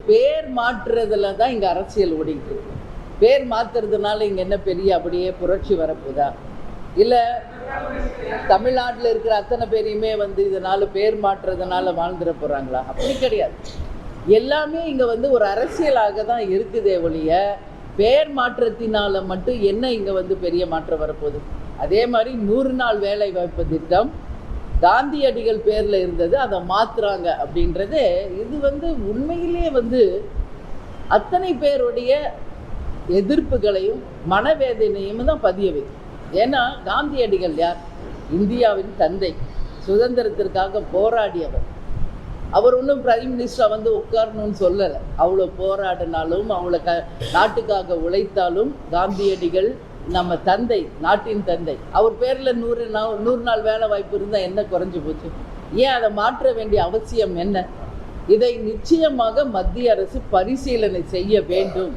பேர் மாற்றுறதுல தான் இங்கே அரசியல் ஓடிட்டு இருக்கு. பேர் மாற்றுறதுனால இங்கே என்ன பெரிய அப்படியே புரட்சி வரப்போதா? இல்லை தமிழ்நாட்டில் இருக்கிற அத்தனை பேரையுமே இதனால் பேர் மாற்றுறதுனால வாழ்ந்துட போகிறாங்களா? அப்படி கிடையாது. எல்லாமே இங்கே ஒரு அரசியலாக தான் இருக்குதே ஒழிய பேர் மாற்றத்தினால மட்டும் என்ன இங்கே பெரிய மாற்றம் வரப்போகுது? அதே மாதிரி 100 நாள் வேலை வாய்ப்பு திட்டம் காந்தியடிகள் பேரில் இருந்தது, அதை மாற்றுறாங்க அப்படின்றது இது உண்மையிலேயே அத்தனை பேருடைய எதிர்ப்புகளையும் மனவேதனையும் தான் பதிய வைக்கும். ஏன்னா காந்தியடிகள் யார்? இந்தியாவின் தந்தை, சுதந்திரத்திற்காக போராடியவர். அவர் ஒன்றும் பிரைம் மினிஸ்டராக உட்காரணும்னு சொல்லலை. அவ்வளோ போராடினாலும் நாட்டுக்காக உழைத்தாலும் காந்தியடிகள் நம்ம தந்தை, நாட்டின் தந்தை. அவர் பேரில் 100 நாள் வேலை வாய்ப்பு இருந்தால் என்ன குறைஞ்சி போச்சு? ஏன் அதை மாற்ற வேண்டிய அவசியம் என்ன? இதை நிச்சயமாக மத்திய அரசு பரிசீலனை செய்ய வேண்டும்.